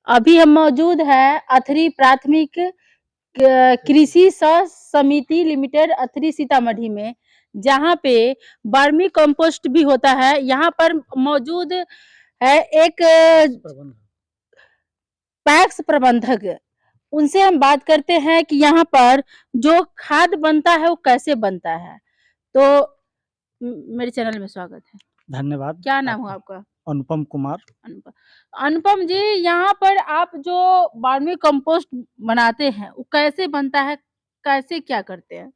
अभी हम मौजूद है अथरी प्राथमिक कृषि समिति लिमिटेड अथरी सीतामढ़ी में, जहाँ पे वर्मी कंपोस्ट भी होता है। यहाँ पर मौजूद है एक पैक्स प्रबंधक। उनसे हम बात करते हैं कि यहाँ पर जो खाद बनता है वो कैसे बनता है। तो मेरे चैनल में स्वागत है। धन्यवाद। क्या नाम हुआ आपका? अनुपम कुमार। अनुपम अनुपम जी, यहाँ पर आप जो वर्मी कंपोस्ट बनाते हैं वो कैसे बनता है, कैसे क्या करते हैं?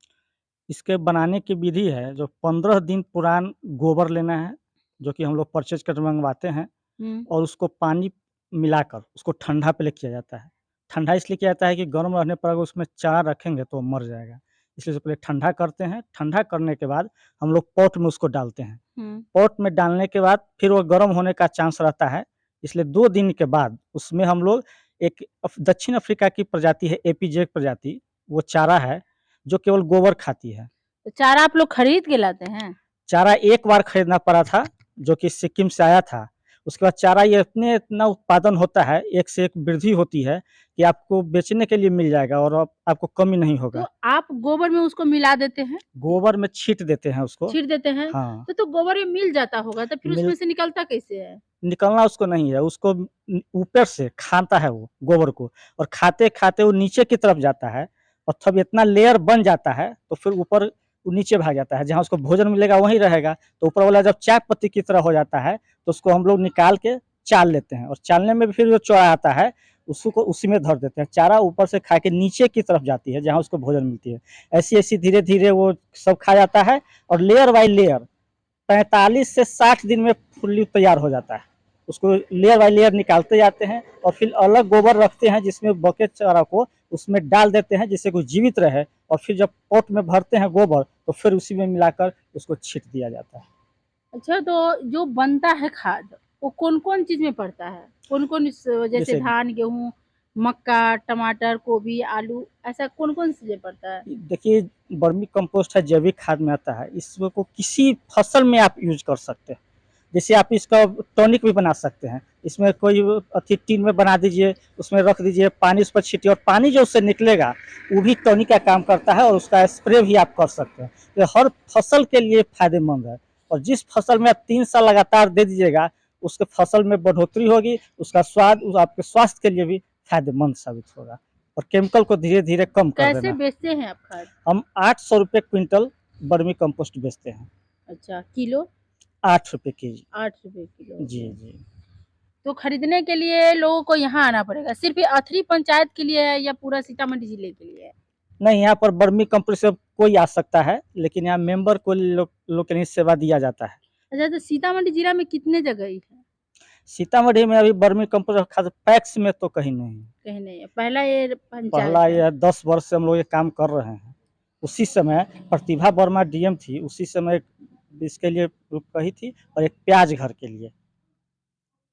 इसके बनाने की विधि है, जो 15 दिन पुरान गोबर लेना है, जो कि हम लोग परचेज कर मंगवाते हैं, और उसको पानी मिलाकर उसको ठंडा पहले किया जाता है। ठंडा इसलिए किया जाता है कि गर्म रहने पर अगर उसमें चारा रखेंगे तो मर जाएगा, इसलिए उसको पहले ठंडा करते हैं। ठंडा करने के बाद हम लोग पॉट में उसको डालते हैं। पॉट में डालने के बाद फिर वो गर्म होने का चांस रहता है, इसलिए 2 दिन के बाद उसमें हम लोग एक दक्षिण अफ्रीका की प्रजाति है, एपीजेक प्रजाति, वो चारा है जो केवल गोबर खाती है। तो चारा आप लोग खरीद के लाते हैं? चारा एक बार खरीदना पड़ा था, जो कि सिक्किम से आया था। उसके बाद चारा ये इतना उत्पादन होता है, एक से एक वृद्धि होती है कि आपको बेचने के लिए मिल जाएगा और आपको कमी नहीं होगा। तो आप गोबर में उसको मिला देते हैं? गोबर में छींट देते हैं उसको। छींट देते हैं? हाँ। तो गोबर में मिल जाता होगा, तो फिर मिल उसमें से निकलता कैसे है? निकलना उसको नहीं है, उसको ऊपर से खाता है वो गोबर को, और खाते-खाते वो नीचे की तरफ जाता है, और तब इतना लेयर बन जाता है तो फिर ऊपर वो नीचे भाग जाता है, जहाँ उसको भोजन मिलेगा वहीं रहेगा। तो ऊपर वाला जब चाय पत्ती की तरह हो जाता है तो उसको हम लोग निकाल के चाल लेते हैं, और चालने में भी फिर जो चौड़ा आता है उसको उसी में धर देते हैं। चारा ऊपर से खा के नीचे की तरफ जाती है, जहाँ उसको भोजन मिलती है। ऐसी-ऐसी धीरे-धीरे वो सब खा जाता है, और लेयर बाय लेयर 45 से 60 दिन में फुल्ली तैयार हो जाता है। उसको लेयर बाय लेयर निकालते जाते हैं, और फिर अलग गोबर रखते हैं जिसमें बकेट चारा को उसमें डाल देते हैं जिससे वो जीवित रहे, और फिर जब पॉट में भरते हैं गोबर तो फिर उसी में मिलाकर उसको छींट दिया जाता है। अच्छा, तो जो बनता है खाद वो कौन-कौन चीज़ में पड़ता है? कौन-कौन जैसे धान, गेहूँ, मक्का, टमाटर, गोभी, आलू, ऐसा कौन-कौन चीज़ें पड़ता है? देखिए, वर्मी कंपोस्ट है, जैविक खाद में आता है। इसको किसी फसल में आप यूज़ कर सकते हैं। जैसे आप इसका टॉनिक भी बना सकते हैं। इसमें कोई टीन में बना दीजिए, उसमें रख दीजिए, पानी उस पर छींटिए, और पानी जो उससे निकलेगा वो भी टॉनिक का काम करता है, और उसका स्प्रे भी आप कर सकते हैं। ये हर फसल के लिए फ़ायदेमंद है, और जिस फसल में आप 3 साल लगातार दे दीजिएगा, उसके फसल में बढ़ोतरी होगी, उसका स्वाद आपके स्वास्थ्य के लिए भी फ़ायदेमंद साबित होगा, और केमिकल को धीरे-धीरे कम कर कैसे देना। बेचते हैं आप खाद? हम 800 रुपए क्विंटल वर्मी कंपोस्ट बेचते हैं। अच्छा, किलो? 8 रुपए केजी। 8 रुपए किलो। जी, जी। तो खरीदने के लिए लोगों को यहाँ आना पड़ेगा, सिर्फ़ ये अथरी पंचायत के लिए है या पूरा सीतामढ़ी जिले के लिए है? नहीं, यहाँ पर वर्मी कंपोस्ट से कोई आ सकता है, लेकिन यहाँ मेंबर को लोग के लिए सेवा दिया जाता है। अच्छा, तो सीतामढ़ी जिला में कितने जगह है? सीतामढ़ी में अभी वर्मी कंपोस्ट खाद पैक्स में तो कहीं नहीं है। कहीं नहीं है, पहला ये पंचायत पहला है। ये 10 वर्ष से हम लोग ये काम कर रहे हैं। उसी समय प्रतिभा वर्मा डीएम थी, उसी समय इसके लिए कही थी, और एक प्याज घर के लिए।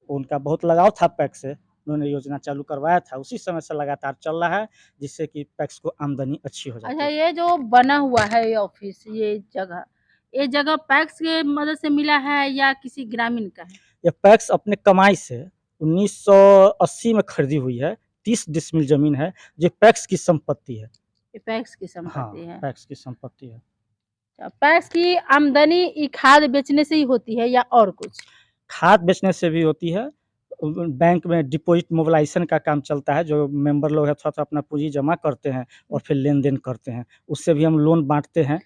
उनका बहुत लगाव था पैक्स से, उन्होंने योजना चालू करवाया था, उसी समय से लगातार चल रहा है, जिससे कि पैक्स को आमदनी अच्छी हो जाती अच्छा, है। ये जो बना हुआ है ये ऑफिस, ये जगह पैक्स के मदद से मिला है या किसी ग्रामीण का है? ये पैक्स अपने कमाई से 1980 में खरीदी हुई है। 30 डिसमिल ज़मीन है, जो पैक्स की संपत्ति है। ये पैक्स की हाँ, संपत्ति है। पैक्स की संपत्ति है। पैक्स की आमदनी ये खाद बेचने से ही होती है या और कुछ? खाद बेचने से भी होती है। बैंक में डिपॉज़िट मोबिलाइज़ेशन का काम चलता है, जो मेंबर लोग हैं थोड़ा-थोड़ा अपना पूँजी जमा करते हैं और फिर लेन-देन करते हैं। उससे भी हम लोन बाँटते हैं,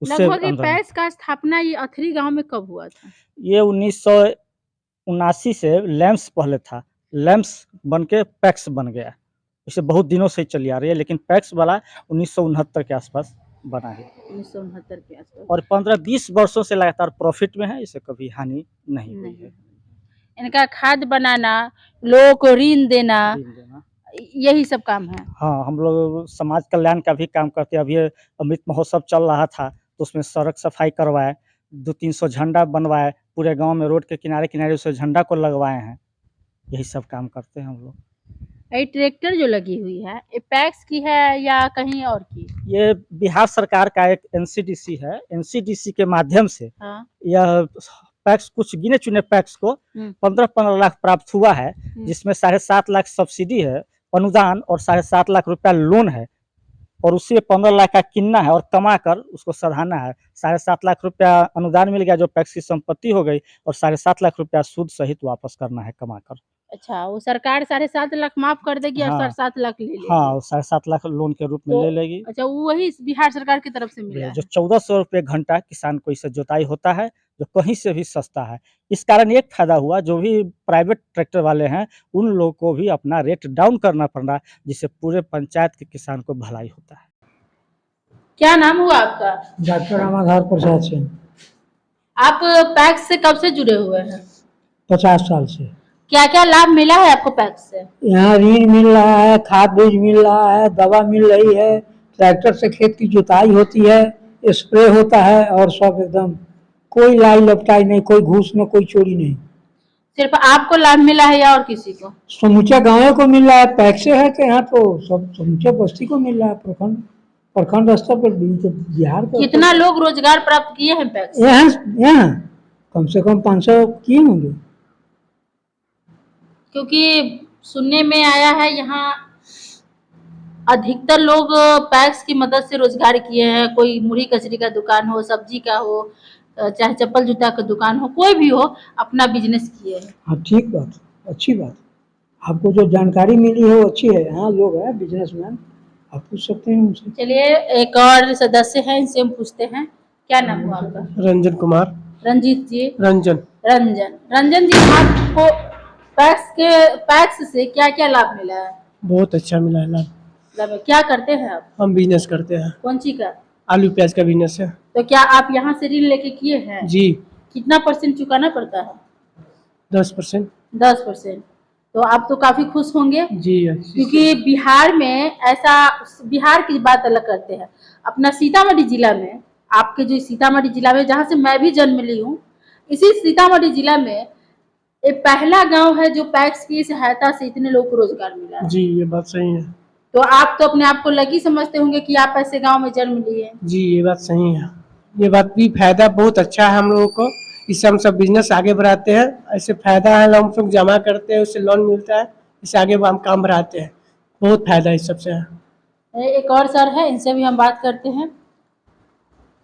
उससे लगभग ये आमदनी। पैक्स का स्थापना ये अथरी गाँव में कब हुआ था? ये 1979 से लैंप्स पहले था, लैंप्स बन के पैक्स बन गया। इसे बहुत दिनों से ही चली आ रही है, लेकिन पैक्स वाला 1969 के आसपास बना है, 1969 के आसपास। और 15-20 वर्षों से लगातार प्रॉफिट में है, इसे कभी हानि नहीं हुई है। इनका खाद बनाना, लोगों को ऋण देना, ऋण देना। यही सब काम है। हाँ, हम लोग समाज कल्याण का भी काम करते हैं। अभी अमृत महोत्सव चल रहा था, तो उसमें सड़क सफाई करवाए, 200-300 झंडा बनवाए, पूरे गाँव में रोड के किनारे-किनारे उस झंडा को लगवाए हैं। यही सब काम करते हैं हम लोग। ये ट्रैक्टर जो लगी हुई है, ये पैक्स की है या कहीं और की? ये बिहार सरकार का एक एनसीडीसी है, एनसीडीसी के माध्यम से हाँ। यह पैक्स कुछ गिने चुने पैक्स को 15-15 लाख प्राप्त हुआ है, जिसमें 7.5 लाख सब्सिडी है, अनुदान और 7.5 लाख रुपया लोन है, और उससे 15 लाख का किन्ना है और कमा कर उसको सधाना है। 7.5 लाख रुपया अनुदान मिल गया जो पैक्स की संपत्ति हो गई, और 7.5 लाख रुपया सूद सहित वापस करना है कमा कर। अच्छा, वो सरकार 7.5 लाख माफ कर देगी और हाँ। 7.5 लाख ले लेगी। हाँ, 7.5 लाख लोन के रूप में तो ले लेगी। अच्छा, वो वही बिहार सरकार की तरफ से मिला है। जो 1400 रुपये घंटा किसान को इससे जोताई होता है, जो कहीं से भी सस्ता है। इस कारण एक फायदा हुआ, जो भी प्राइवेट ट्रैक्टर वाले हैं उन लोगों को भी अपना रेट डाउन करना पड़ रहा है, जिससे पूरे पंचायत के किसान को भलाई होता है। क्या नाम हुआ आपका? डॉक्टर रामाधार प्रसाद सिंह। आप पैक्स से कब से जुड़े हुए हैं? 50 साल से। क्या क्या लाभ मिला है आपको पैक्स से? यहाँ ऋण मिल रहा है, खाद बीज मिल रहा है, दवा मिल रही है, ट्रैक्टर से खेत की जुताई होती है, स्प्रे होता है, और सब एकदम कोई लाई लपटाई नहीं, कोई घूस में कोई चोरी नहीं। सिर्फ आपको लाभ मिला है या और किसी को? समूचा गाँव को मिल रहा है। पैक्से है कि यहाँ तो सब समूचे बस्ती को मिल रहा है, प्रखंड स्तर पर बिहार का। कितना लोग रोजगार प्राप्त किए हैं पैक्स? यहाँ कम से कम 500 किए होंगे। क्योंकि सुनने में आया है यहाँ अधिकतर लोग पैक्स की मदद से रोजगार किए हैं। कोई मुरही कचरी का दुकान हो, सब्जी का हो, चाहे चप्पल जूता का दुकान हो, कोई भी हो, अपना बिजनेस किए हैं। हाँ, ठीक बात, अच्छी बात। आपको जो जानकारी मिली है वो अच्छी है। यहाँ लोग हैं बिजनेसमैन, आप पूछ सकते हैं उनसे। चलिए, एक और सदस्य हैं, इनसे हम पूछते हैं। क्या नाम हुआ आपका? रंजन कुमार। रंजीत जी? रंजन जी, आपको पैक्स से क्या क्या लाभ मिला है? बहुत अच्छा मिला है लाभ। क्या करते हैं आप? हम बिजनेस करते हैं। कौन सी का? आलू प्याज का बिजनेस है। तो क्या आप यहाँ से ऋण लेके किए हैं? जी। कितना % चुकाना पड़ता है? 10%। 10%। तो आप तो काफी खुश होंगे। जी। क्योंकि बिहार में ऐसा, बिहार की बात अलग करते हैं, अपना सीतामढ़ी जिला में, आपके जो सीतामढ़ी जिला में जहाँ से मैं भी जन्म ली हूँ, इसी सीतामढ़ी जिला में एक पहला गांव है जो पैक्स की सहायता से इतने लोगों को रोजगार मिला है। जी, ये बात सही है। तो आप तो अपने आप को लकी समझते होंगे कि आप ऐसे गांव में जन्म लिए। जी, ये बात सही है। ये बात भी फायदा बहुत अच्छा है हम लोगों को, इससे हम सब बिजनेस आगे बढ़ाते हैं। ऐसे फायदा है, हम लोग जमा करते हैं, उससे लोन मिलता है, इससे आगे हम काम बढ़ाते हैं। बहुत फायदा इस सबसे है। एक और सर है, इनसे भी हम बात करते हैं।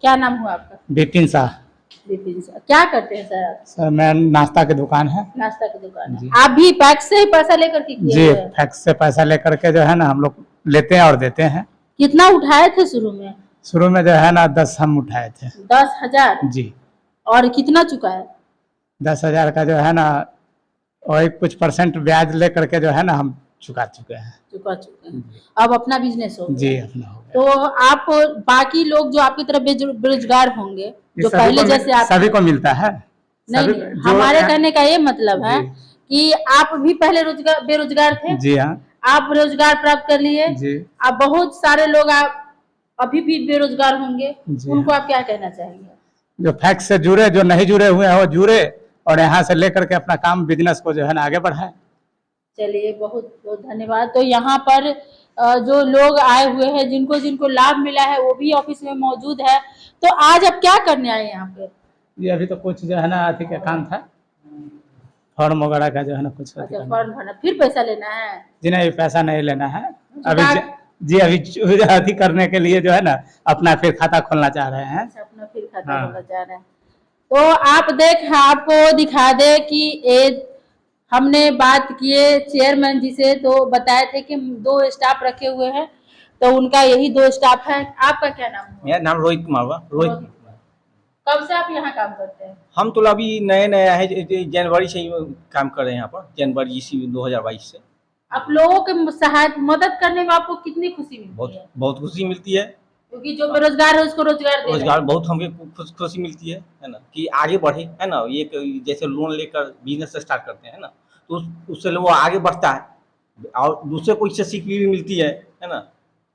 क्या नाम हुआ आपका? विपिन शाह। विपिन सर, क्या करते हैं सर आप? सर, मैं नाश्ता की दुकान है। नाश्ता की दुकान है। आप भी पैक्स से ही पैसा लेकर के किए जी, हुए हैं? पैक्स से पैसा लेकर के जो है ना हम लोग लेते हैं और देते हैं। कितना उठाए थे शुरू में? शुरू में जो है ना 10 हम उठाए थे। 10,000? जी। और कितना चुका है? 10,000 का जो है ना, और कुछ % ब्याज लेकर के जो है ना हम चुका चुके हैं। चुका हैं। अब अपना बिजनेस हो गया। जी, अपना हो गया। तो आप, बाकी लोग जो आपकी तरफ बेरोजगार होंगे, जो पहले जैसे आप, सभी को मिलता है। नहीं, हमारे कहने का ये मतलब है कि आप भी पहले बेरोजगार थे। जी हाँ। आप रोजगार प्राप्त कर लिए। जी। अब बहुत सारे लोग आप अभी भी बेरोजगार होंगे, उनको आप क्या कहना चाहेंगे? जो पैक्स से जुड़े, जो नहीं जुड़े हुए हैं वो जुड़े, और यहाँ से लेकर के अपना काम बिजनेस को जो है ना आगे बढ़ाए। चलिए, बहुत बहुत धन्यवाद। तो यहाँ पर जो लोग आए हुए हैं, जिनको जिनको लाभ मिला है, वो भी ऑफिस में मौजूद है। तो आज आप क्या करने आए यहाँ पे? ये अभी तो कुछ जो है ना अथी का काम था, फॉर्म वगैरह का जो है ना कुछ। अच्छा, फॉर्म भरना, फिर पैसा लेना है? जी नहीं, पैसा नहीं लेना है अभी। जी, अभी अथी करने के लिए जो है ना अपना फिर खाता खोलना चाह रहे हैं। अच्छा, अपना फिर खाता खोलना चाह रहे हैं। तो आप आपको दिखा दे कि हमने बात किए चेयरमैन जी से, तो बताए थे कि 2 स्टाफ रखे हुए हैं, तो उनका यही 2 स्टाफ है। आपका क्या नाम है? मेरा नाम रोहित कुमार हुआ। रोहित। कब से आप यहाँ काम करते हैं? हम तो अभी नए है, जनवरी से ही काम कर रहे हैं यहाँ पर, जनवरी इसी 2022 से। आप लोगों के सहायता मदद करने में आपको कितनी खुशी मिलती है? बहुत खुशी मिलती है, क्योंकि जो बेरोजगार है उसको रोजगार बहुत हमें खुशी मिलती है ना, कि आगे बढ़े, है ना। ये जैसे लोन लेकर बिजनेस स्टार्ट करते हैं ना, तो उससे वो आगे बढ़ता है, और दूसरे को इससे सीख भी मिलती है ना,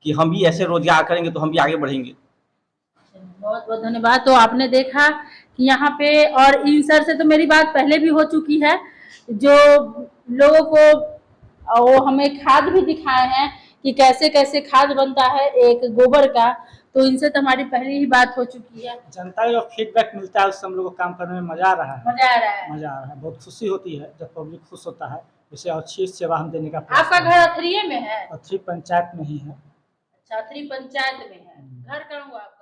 कि हम भी ऐसे रोजगार करेंगे तो हम भी आगे बढ़ेंगे। बहुत बहुत धन्यवाद। तो आपने देखा कि यहाँ पे, और इन सर से तो मेरी बात पहले भी हो चुकी है, जो लोगों को वो हमें खाद भी दिखाए हैं कि कैसे कैसे खाद बनता है एक गोबर का। तो इनसे तो हमारी पहले ही बात हो चुकी है। जनता का जो फीडबैक मिलता है उससे हम लोग को काम करने में मजा आ रहा है। मजा आ रहा है। मजा आ रहा है, बहुत खुशी होती है जब पब्लिक खुश होता है, इसे अच्छी सेवा हम देने का प्रयास आपका करते घर हैं। अथरिये में है? अथरी पंचायत में ही है। अच्छा, अथरी पंचायत में है। घर कहाँ हुआ आपका?